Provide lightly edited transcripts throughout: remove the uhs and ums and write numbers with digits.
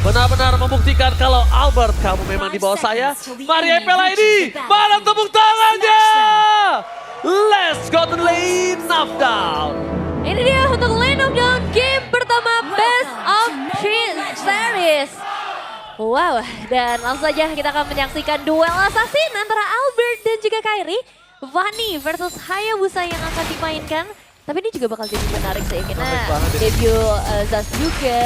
benar-benar membuktikan kalau Albert, kamu memang di bawah saya. Maria Pela ini, mana tepuk tangannya? Let's go to lane of down. Ini dia untuk Lane of Down game pertama Best of 3 Series. Wow, dan langsung saja kita akan menyaksikan duel assassin antara Albert dan juga Kairi. Vani versus Hayabusa yang akan dimainkan. Tapi ini juga bakal jadi menarik sih, karena debut Zaz juga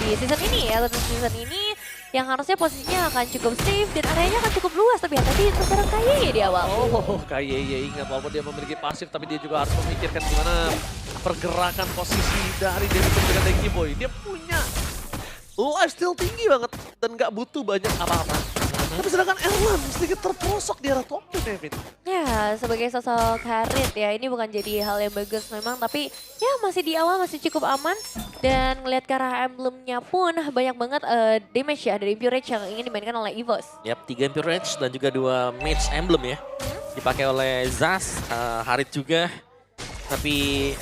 di season ini ya, season ini yang harusnya posisinya akan cukup safe dan areanya akan cukup luas, tapi tadi terserang Kaye di awal. Oh, Kaye ingat walaupun dia memiliki pasif, tapi dia juga harus memikirkan gimana pergerakan posisi dari David dengan Deki Boy. Dia punya lifesteal tinggi banget dan nggak butuh banyak apa-apa. Tapi sedangkan Erlan sedikit terperosok di arah top lane, David. Ya, sebagai sosok Harit ya, ini bukan jadi hal yang bagus memang, tapi ya masih di awal masih cukup aman. Dan ngelihat ke arah emblemnya pun banyak banget damage ya dari Pure Rage yang ingin dimainkan oleh EVOS. Yap, 3 Pure Rage dan juga 2 Mage Emblem ya. Dipakai oleh Zaz, Harit juga. Tapi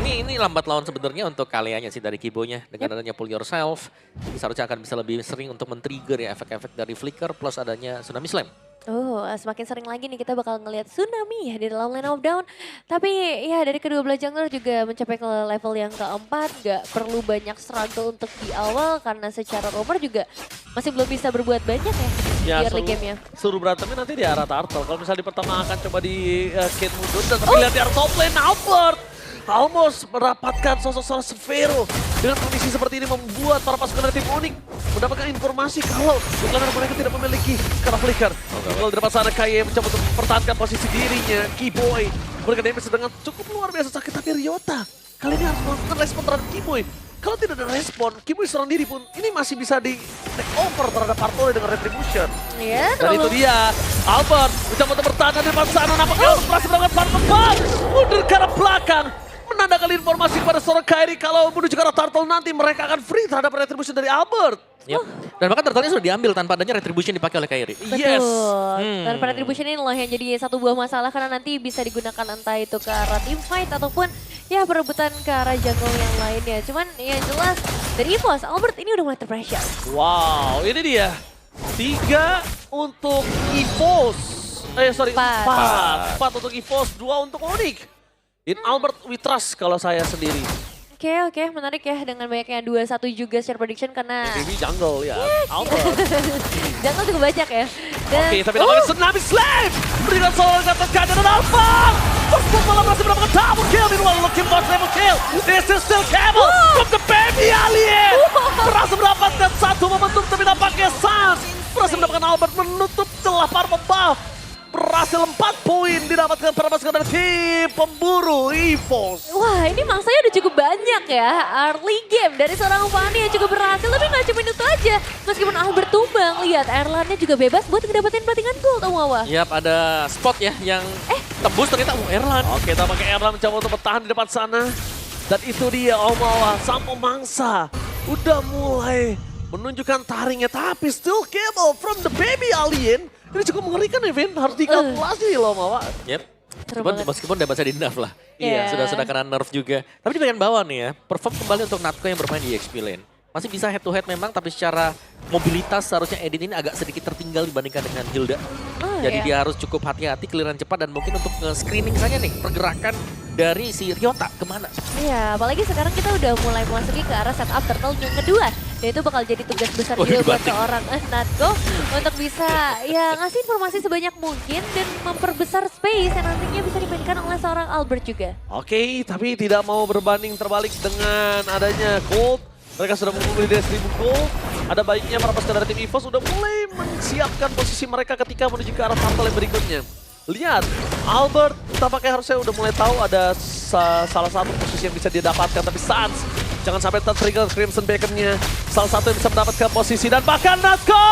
ini lambat laun sebenarnya untuk kaliannya sih dari Kibonya. Dengan adanya Pull Yourself, seharusnya akan bisa lebih sering untuk men-trigger ya efek-efek dari Flicker plus adanya Tsunami Slam. Oh, semakin sering lagi nih kita bakal ngelihat Tsunami ya di dalam Lane of Down. Tapi ya dari kedua belah jungler juga mencapai ke level yang keempat. Gak perlu banyak struggle untuk di awal karena secara roamer juga masih belum bisa berbuat banyak ya di early game-nya. Suruh berantemnya nanti di arah Turtle. Kalau misalnya di pertama akan coba di Kate Mudun dan tapi lihat di arah top lane Albert. Almost mendapatkan sosok Severo. Dengan kondisi seperti ini membuat para pasukan dari tim Onyx mendapatkan informasi kalau bukan mereka tidak memiliki Kara Flicker. Kalau di depan sana Kaye mencoba untuk mempertahankan posisi dirinya. Keyboy memberikan damage dengan cukup luar biasa sakit, tapi Ryota kali ini harus melakukan respon terhadap Keyboy. Kalau tidak ada respon, Keyboy serang diri pun ini masih bisa di take over terhadap Partole dengan Retribution. Iya, Dan itu dia, Albert mencoba untuk bertahan di depan sana. Nampaknya Albert berhasil mendapatkan part keempat. Mundur ke arah belakang. Menandakan informasi kepada seorang Kairi kalau menuju ke arah Turtle nanti mereka akan free terhadap Retribution dari Albert. Yep. Dan bahkan Turtle-nya sudah diambil tanpa adanya Retribution dipakai oleh Kairi. Yes. Dan Retribution ini loh yang jadi satu buah masalah karena nanti bisa digunakan entah itu ke arah team fight ataupun ya perebutan ke arah jungle yang lainnya. Cuman yang jelas dari EVOS, Albert ini udah mulai terpressure. Wow, ini dia. 3 untuk EVOS. 4 untuk EVOS, 2 untuk Onyx. In Albert we trust kalau saya sendiri. Oke, menarik ya dengan banyaknya 2-1 juga share prediction karena... Ini jungle ya, Albert. Jungle juga banyak ya. Oke, tapi namanya Tsunami Slam. Berikan solo ke atas kanan dan Albert. First malah berhasil mendapatkan double kill. Meanwhile looking for triple kill. This is still Camel from the baby alien. Berhasil mendapatkan satu momentum tapi nampaknya Sans berhasil mendapatkan Albert menutup celah para pembuff. Berhasil 4 poin didapatkan para pasukan dari tim pemburu EVOS. Wah, ini mangsanya udah cukup banyak ya. Early game dari seorang Vani yang cukup berhasil, tapi nggak cuma itu aja. Meskipun Albert tumbang, lihat Erlannya juga bebas buat ngedapetin platingan gold, Wawa. Yap, ada spot ya yang tembus ternyata Erlan. Oke, tampaknya Erlan mencoba untuk bertahan di depan sana. Dan itu dia Omawa, sang pemangsa. Udah mulai menunjukkan taringnya, tapi still cable from the baby alien. Ini cukup mengerikan ya, Vin. Harus dikalkulasi loh, Mawa. Yep. Meskipun udah bisa di nerf lah. Iya. Sudah kena nerf juga. Tapi di bagian bawah nih ya, perform kembali untuk Natko yang bermain di XP lane. Masih bisa head to head memang, tapi secara mobilitas seharusnya Edin ini agak sedikit tertinggal dibandingkan dengan Hilda. Jadi dia harus cukup hati-hati, clearan cepat, dan mungkin untuk screening saja nih pergerakan dari si Ryota kemana. Iya, apalagi sekarang kita udah mulai memasuki ke arah setup turtle yang kedua. Dan itu bakal jadi tugas besar juga buat seorang Natko untuk bisa ya ngasih informasi sebanyak mungkin dan memperbesar space yang nantinya bisa dimainkan oleh seorang Albert juga. Oke, tapi tidak mau berbanding terbalik dengan adanya gold. Mereka sudah mengungguli dari 1000 gold. Ada baiknya para pasukan dari tim EVOS sudah mulai menyiapkan posisi mereka ketika menuju ke arah Turtle yang berikutnya. Lihat, Albert tampaknya harusnya udah mulai tahu ada salah satu posisi yang bisa dia dapatkan. Tapi Sans, jangan sampai tertrigger Crimson Beacon-nya. Salah satu yang bisa mendapatkan posisi dan bahkan Natko!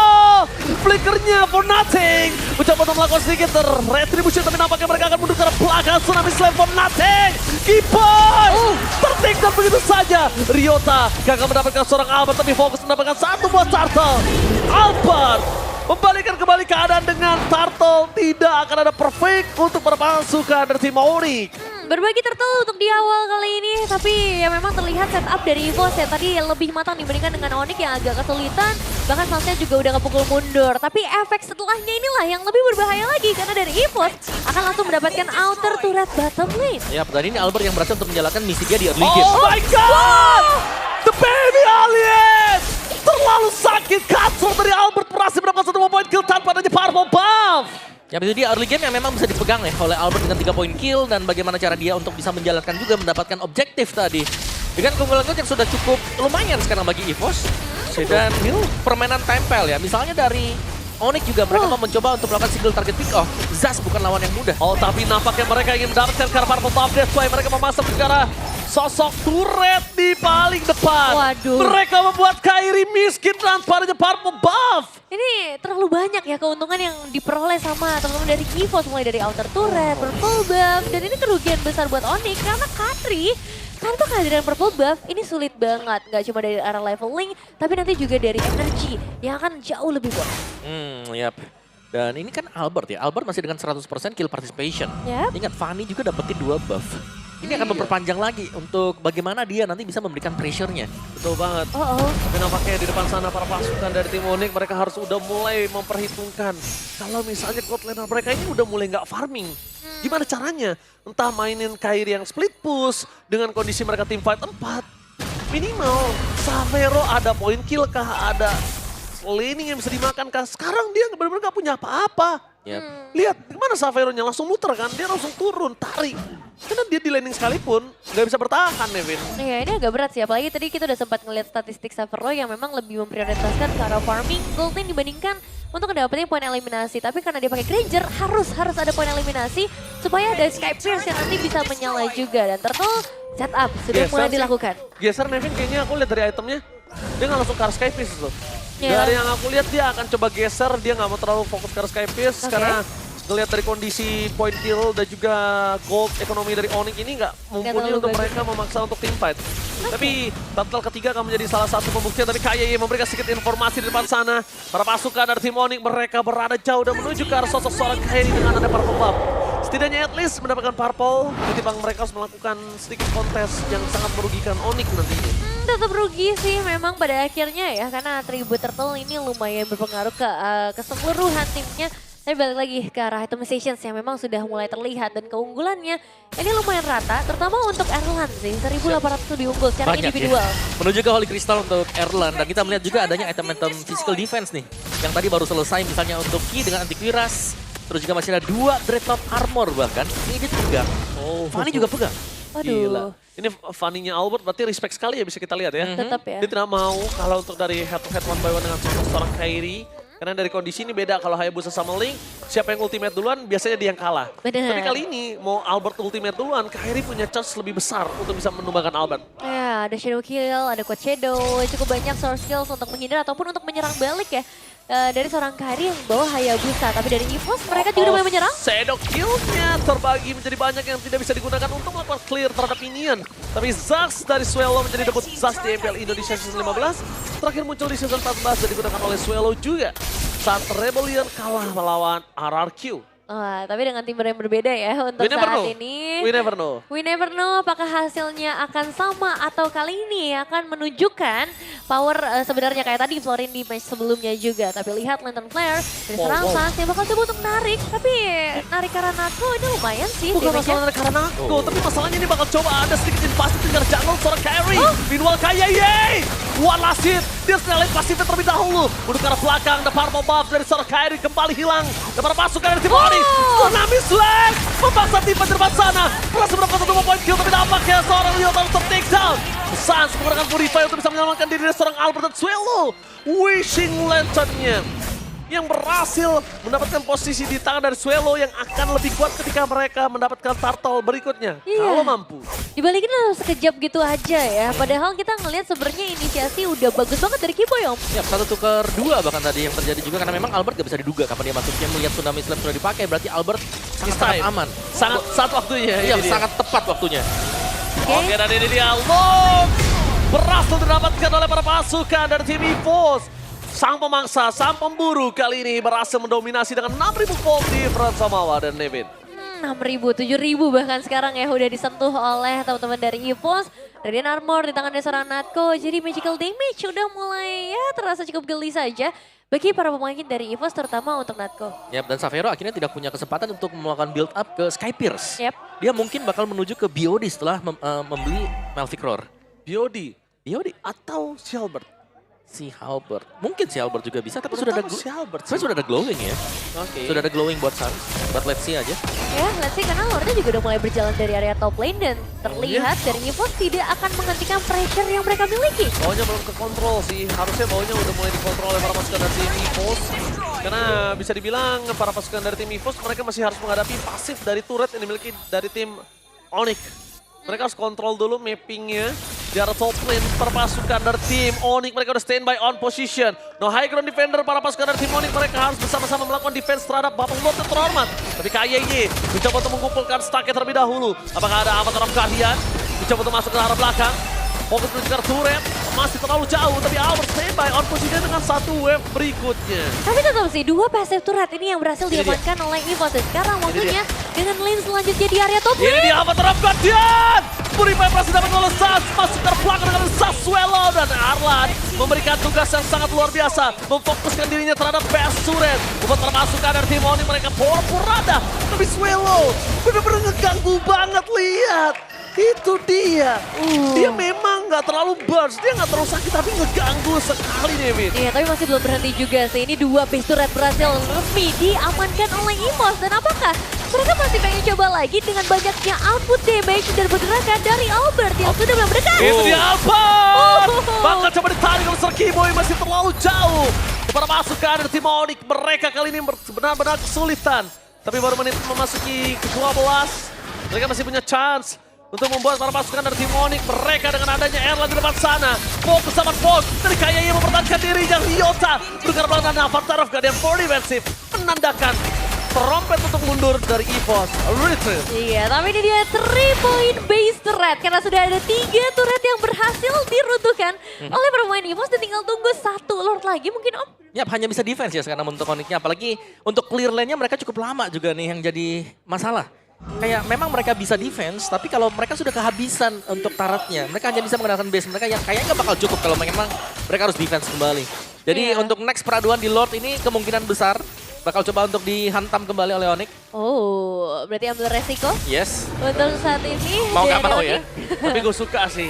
Flickernya for nothing. Mencoba untuk melakukan sedikit retribution tapi nampaknya mereka akan mundur ke arah belakang. Tsunami Slam for nothing. Keyboy! Tertinggal begitu saja. Ryota gagal mendapatkan seorang Albert tapi fokus mendapatkan satu buah Turtle. Albert membalikan kembali keadaan dengan Turtle. Tidak akan ada perfect untuk para pasukan dari tim Onyx. berbagi turtle untuk di awal kali ini. Tapi ya memang terlihat setup dari EVOS ya tadi lebih matang dibandingkan dengan Onyx yang agak kesulitan. Bahkan Sansnya juga udah kepukul mundur. Tapi efek setelahnya inilah yang lebih berbahaya lagi. Karena dari EVOS akan langsung mendapatkan outer turret bottom lane. Ya, dan ini Albert yang berhasil untuk menjalankan misi dia di early game. Oh my god! The baby alien! Terlalu sakit, Cutthroat dari Albert berhasil mendapatkan 1 point kill tanpa adanya purple buff. Ya, itu dia early game yang memang bisa dipegang ya oleh Albert dengan 3 poin kill dan bagaimana cara dia untuk bisa menjalankan juga mendapatkan objektif tadi. Dengan keunggulan yang sudah cukup lumayan sekarang bagi EVOS. Dan permainan tempel ya, misalnya dari Onyx juga mereka mau mencoba untuk melakukan single target pick off. Zas bukan lawan yang mudah. Oh, tapi nampaknya mereka ingin mendapatkan karena purple buff, that's why mereka memasang ke arah sosok turret di paling depan. Waduh. Mereka membuat Kairi miskin tanpa adanya purple buff. Ini terlalu banyak ya keuntungan yang diperoleh sama teman-teman dari EVOS. Mulai dari outer turret, purple buff. Dan ini kerugian besar buat Onyx karena Katri tanpa kehadiran purple buff ini sulit banget. Gak cuma dari arah leveling, tapi nanti juga dari energi yang akan jauh lebih buruk. Yap. Dan ini kan Albert ya, Albert masih dengan 100% kill participation. Yep. Ingat, Fanny juga dapetin 2 buff. Ini akan memperpanjang lagi untuk bagaimana dia nanti bisa memberikan pressure-nya. Betul banget. Tapi nampaknya di depan sana para pasukan dari tim Onyx mereka harus udah mulai memperhitungkan. Kalau misalnya god laner mereka ini udah mulai nggak farming. Gimana caranya? Entah mainin Kairi yang split push dengan kondisi mereka tim fight 4. Minimal Savero ada point kill kah? Ada laning yang bisa dimakan kah? Sekarang dia benar-benar nggak punya apa-apa. Yep. Lihat, gimana Savero-nya langsung muter kan? Dia langsung turun, tarik. Karena dia di laning sekalipun, nggak bisa bertahan ya, Vin. Iya, ini agak berat sih. Apalagi tadi kita udah sempat ngeliat statistik Savero yang memang lebih memprioritaskan ke arah farming gold lane dibandingkan untuk mendapatkan poin eliminasi. Tapi karena dia pakai Granger, harus ada poin eliminasi supaya ada Sky Pierce yang nanti bisa menyala juga. Dan Turtle setup sudah mulai dilakukan. Geser Nevin kayaknya aku lihat dari itemnya, dia nggak langsung ke arah Sky Pierce loh. Yeah. Dari yang aku lihat dia akan coba geser, dia nggak mau terlalu fokus ke arah Sky Pierce karena ngelihat dari kondisi point kill dan juga gold ekonomi dari Onyx ini nggak mumpuni untuk mereka memaksa untuk team fight. Tapi battle ketiga akan menjadi salah satu pembuktian dari KYY memberikan sedikit informasi di depan sana. Para pasukan dari tim Onyx mereka berada jauh dan menuju ke arah sosok seorang Kairi dengan ada purple buff. Setidaknya at least mendapatkan purple, ketimbang mereka harus melakukan sedikit kontes yang sangat merugikan Onyx nantinya. Tetap rugi sih memang pada akhirnya ya, karena atribut Turtle ini lumayan berpengaruh ke keseluruhan timnya. Tapi balik lagi ke arah itemizations yang memang sudah mulai terlihat dan keunggulannya ini lumayan rata, terutama untuk Erlan sih, 1.800 diunggul secara Banyak individual. Ya. Menuju ke Holy Crystal untuk Erlan, dan kita melihat juga adanya item-item physical defense nih. Yang tadi baru selesai misalnya untuk Ki dengan antivirus, terus juga masih ada 2 Dreadnought Armor bahkan, ini dia pegang. Fanny juga pegang. Waduh. Gila. Ini Fanny-nya Albert berarti respect sekali ya bisa kita lihat ya. Tetap ya. Dia tidak mau kalah untuk dari head to head one by one dengan sosok seorang Kairi. Karena dari kondisi ini beda kalau Hayabusa sama Link, siapa yang ultimate duluan biasanya dia yang kalah. Bener. Tapi kali ini mau Albert ultimate duluan, Kairi punya chance lebih besar untuk bisa menumbangkan Albert. Ya, ada Shadow Kill, ada Quad Shadow, cukup banyak source skills untuk menghindar ataupun untuk menyerang balik ya. Dari seorang Kairi yang bawa Hayabusa, tapi dari EVOS mereka juga mulai menyerang. Shadow kill-nya terbagi menjadi banyak yang tidak bisa digunakan untuk melakukan clear terhadap minion. Tapi Zax dari Swallow menjadi debut Zax di MPL Indonesia Season 15. Terakhir muncul di Season 14 dan digunakan oleh Swallow juga saat Rebellion kalah melawan RRQ. Wah, tapi dengan timber yang berbeda ya untuk saat ini. We never know. We never know apakah hasilnya akan sama atau kali ini akan menunjukkan power sebenarnya kayak tadi Florin di match sebelumnya juga. Tapi lihat Lantern Flare dari serang Sans yang bakal coba untuk narik. Tapi narik Karanako ini lumayan sih. Bukan masalah narik Karanako, tapi masalahnya ini bakal coba ada sedikit invasi dengan jungle seorang Kairi. Meanwhile KYY, one last hit. Dia senilai pasifnya terlebih dahulu. Untuk ke arah belakang, ada purple buff dari seorang Kairi kembali hilang. Dan para pasukan dari tim Onyx. Konami Slash memaksa tim di depan sana. Berhasil mendapatkan 2 point kill, tapi nampaknya seorang Leo langsung take down. Sans menggunakan Purify untuk bisa menyelamatkan diri dari seorang Albert dan Swallow. Wishing Lantern-nya yang berhasil mendapatkan posisi di tangan dari Swallow yang akan lebih kuat ketika mereka mendapatkan turtle berikutnya. Iya. Kalau mampu. Dibalikin sekejap gitu aja ya. Padahal kita ngelihat sebenarnya inisiasi udah bagus banget dari Kiboyom. Ya, 1 tukar 2 bahkan tadi yang terjadi juga karena memang Albert gak bisa diduga kapan dia masuknya. Melihat Tsunami Slam sudah dipakai, berarti Albert sangat aman. Saat waktunya. Iya, sangat tepat waktunya. Oke, dan ini dia Long berhasil didapatkan oleh para pasukan dari tim EVOS. Sang pemangsa, sang pemburu kali ini berhasil mendominasi dengan 6.000 gold difference sama Awa dan Nevin. 6.000, 7.000 bahkan sekarang ya udah disentuh oleh teman-teman dari EVOS. Radiant Armor di tangan seorang Natko, jadi magical damage udah mulai ya terasa cukup geli saja bagi para pemain dari EVOS terutama untuk Natko. Yap, dan Xavero akhirnya tidak punya kesempatan untuk melakukan build up ke Skypierce. Yep. Dia mungkin bakal menuju ke BOD setelah membeli Melvic Roar. BOD BOD atau Shelbert. si Halbert. Mungkin si Halbert juga bisa, tapi sudah ada si Albert sebenarnya sudah ada glowing ya. Oke. Sudah ada glowing buat Suns. But let's see aja. Ya, let's see karena Lordnya juga udah mulai berjalan dari area top lane dan terlihat dari EVOS tidak akan menghentikan pressure yang mereka miliki. Bawahnya belum kekontrol sih, harusnya bawahnya udah mulai dikontrol oleh para pasukan dari tim EVOS. Karena bisa dibilang para pasukan dari tim EVOS mereka masih harus menghadapi pasif dari turret yang dimiliki dari tim Onyx. Mereka harus kontrol dulu mappingnya di arah top lane para pasukan dari tim Onyx. Mereka udah standby on position. No high ground defender para pasukan dari tim Onyx. Mereka harus bersama-sama melakukan defense terhadap Bapak Lord yang terhormat. Tapi KYY mencoba untuk mengumpulkan stacknya terlebih dahulu. Apakah ada Avatar of Guardian? Mencoba untuk masuk ke arah belakang. Fokus menuju ke turret. Masih terlalu jauh. Tapi Albert standby on position dengan satu wave berikutnya. Tapi tetap sih, dua passive turret ini yang berhasil diamankan oleh EVOS. Dan sekarang waktunya dengan lane selanjutnya di area top lane. Ini dia Avatar of Guardian! Purify berhasil dapat oleh Sas, masuk ke belakang dengan Sasuelo dan Arlan memberikan tugas yang sangat luar biasa, memfokuskan dirinya terhadap best turret. Membuat termasukkan dari tim Onyx mereka power-porada, tapi Suelo bener-bener ngeganggu banget, lihat. Itu dia. Dia memang nggak terlalu burst, dia nggak terlalu sakit tapi ngeganggu sekali David. Iya, tapi masih belum berhenti juga sih. Ini dua base turret berhasil resmi diamankan oleh EVOS. Dan apakah mereka masih pengen coba lagi dengan banyaknya output damage dan pergerakan dari Albert yang sudah mulai mendekat? Itu dia Albert! Bakal coba ditarik oleh Serki Boy, masih terlalu jauh. Kepada pasukan dari tim Onyx, mereka kali ini benar-benar kesulitan. Tapi baru menit memasuki ke-12, mereka masih punya chance untuk membuat para pasukan dari tim Onyx. Mereka dengan adanya Erlan di depan sana. Fokus sama Fox. Dari kayaknya mempertahankan dirinya. Ryota bergerak belakang dan Avatar of Guardian for defensive. Menandakan trompet untuk mundur dari EVOS. Retreat. Iya, tapi ini dia 3-point base turret. Karena sudah ada 3 turret yang berhasil diruntuhkan oleh pemain EVOS. Dan tinggal tunggu 1 Lord lagi mungkin Om. Yap, hanya bisa defense ya sekarang untuk Onyx-nya. Apalagi untuk clear lane-nya mereka cukup lama juga nih yang jadi masalah. Kayak memang mereka bisa defense, tapi kalau mereka sudah kehabisan untuk turretnya, mereka hanya bisa menggunakan base mereka yang kayaknya bakal cukup kalau memang mereka harus defense kembali. Jadi untuk next peraduan di Lord ini kemungkinan besar bakal coba untuk dihantam kembali oleh Onyx. Oh, berarti ambil resiko Yes. untuk saat ini. Mau nggak dari mau Onyx. ya. Tapi gue suka sih.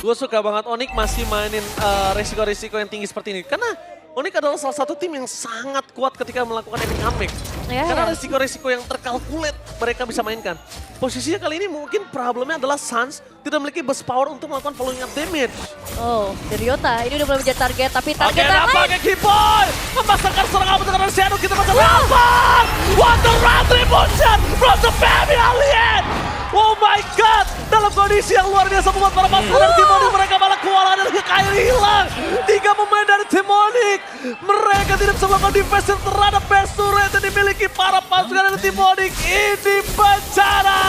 Gue suka banget Onyx masih mainin resiko-resiko yang tinggi seperti ini. Karena Onyx adalah salah satu tim yang sangat kuat ketika melakukan epic comeback. Ya, Karena ya. resiko-resiko yang terkalkulat mereka bisa mainkan. Posisinya kali ini mungkin problemnya adalah Suns tidak memiliki burst power untuk melakukan following up damage. Oh, dari Ryota ini udah mulai menjadi target, tapi Oke, target yang apa lain. kayak Kiboy? Memasangkan serangan dengan Shadow, kita baca lapar! Wonder Retribution from the Baby Alien! Oh my god! Dalam kondisi yang luar biasa membuat para pasukan dari tim Onyx mereka malah kewalahan dan kekayaan hilang. 3 pemain dari tim Onyx. Mereka tidak bisa melakukan defense terhadap best turret yang dimiliki para pasukan dari tim Onyx. Ini bencana!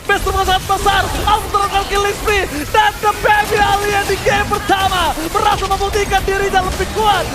Best turret sangat besar, langsung terlalu killing spree. Dan The Baby Alien di game pertama berhasil membuktikan dirinya lebih kuat.